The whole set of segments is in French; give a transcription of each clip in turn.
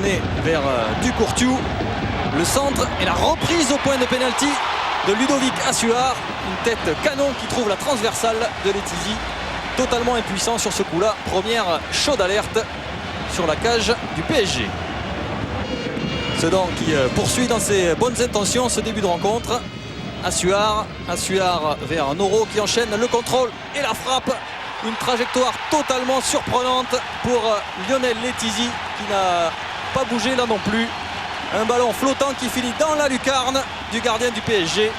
tourné vers Ducourtiou. Le centre et la reprise au point de pénalty de Ludovic Assuar. Une tête canon qui trouve la transversale de Letizy. Totalement impuissant sur ce coup-là. Première chaude alerte sur la cage du PSG. Sedan qui poursuit dans ses bonnes intentions ce début de rencontre. Assuar vers Noro qui enchaîne le contrôle et la frappe. Une trajectoire totalement surprenante pour Lionel Letizy qui n'a pas bougé là non plus. Un ballon flottant qui finit dans la lucarne du gardien du PSG.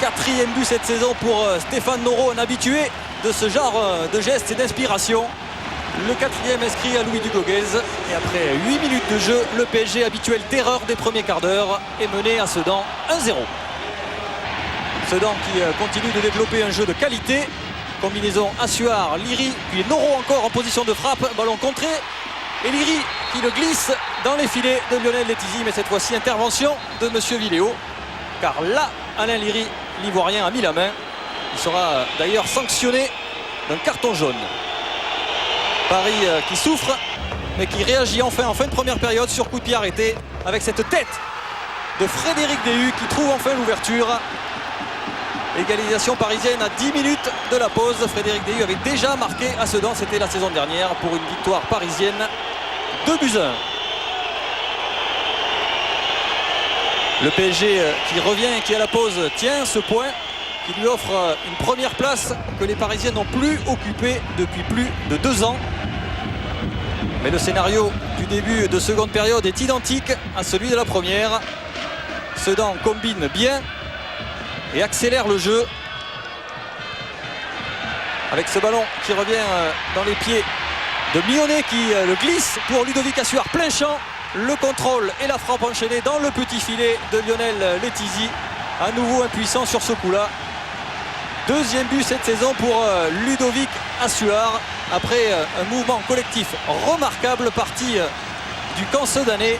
4e but cette saison pour Stéphane Noro, un habitué de ce genre de gestes et d'inspiration. Le 4e inscrit à Louis Dugoguez. Et après 8 minutes de jeu, le PSG, habituel terreur des premiers quarts d'heure, est mené à Sedan 1-0. Sedan qui continue de développer un jeu de qualité. Combinaison Assuar, Liri, puis Noro encore en position de frappe. Ballon contré. Et Liri qui le glisse dans les filets de Lionel Letizy. Mais cette fois-ci, intervention de Monsieur Villéo. Car là, Alain Liri, l'Ivoirien, a mis la main. Il sera d'ailleurs sanctionné d'un carton jaune. Paris qui souffre, mais qui réagit enfin en fin de première période sur coup de pied arrêté. Avec cette tête de Frédéric Déhu qui trouve enfin l'ouverture. Égalisation parisienne à 10 minutes de la pause. Frédéric Déhu avait déjà marqué à Sedan, c'était la saison dernière, pour une victoire parisienne 2-1. Le PSG qui revient et qui à la pause tient ce point, qui lui offre une première place que les Parisiens n'ont plus occupée depuis plus de 2 ans. Mais le scénario du début de seconde période est identique à celui de la première. Sedan combine bien et accélère le jeu avec ce ballon qui revient dans les pieds de Mionnet qui le glisse pour Ludovic Assuar, plein champ. Le contrôle et la frappe enchaînée dans le petit filet de Lionel Letizy. À nouveau impuissant sur ce coup-là. 2e but cette saison pour Ludovic Assuar. Après un mouvement collectif remarquable parti du camp sedanais.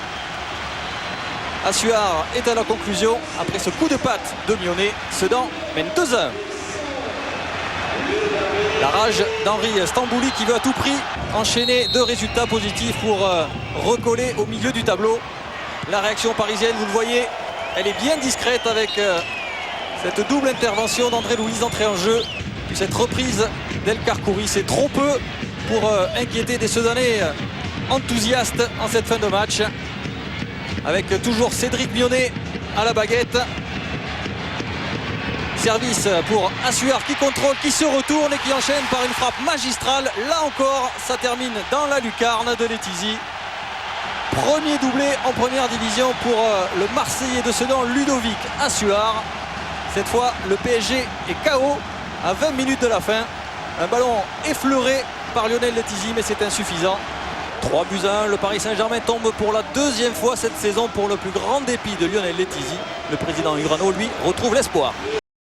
Assuar est à la conclusion après ce coup de patte de Mionnet. Sedan mène 2-1. La rage d'Henri Stambouli qui veut à tout prix enchaîner 2 résultats positifs pour recoller au milieu du tableau. La réaction parisienne, vous le voyez, elle est bien discrète avec cette double intervention d'André Louise entrée en jeu. Puis cette reprise d'El Karkouri, c'est trop peu pour inquiéter des Sedanais enthousiastes en cette fin de match. Avec toujours Cédric Mionnet à la baguette. Service pour Assuar qui contrôle, qui se retourne et qui enchaîne par une frappe magistrale. Là encore, ça termine dans la lucarne de Letizy. Premier doublé en première division pour le Marseillais de Sedan, Ludovic Assuar. Cette fois, le PSG est KO à 20 minutes de la fin. Un ballon effleuré par Lionel Letizy, mais c'est insuffisant. 3-1, le Paris Saint-Germain tombe pour la 2e fois cette saison pour le plus grand dépit de Lionel Letizy. Le président Ugrano, lui, retrouve l'espoir.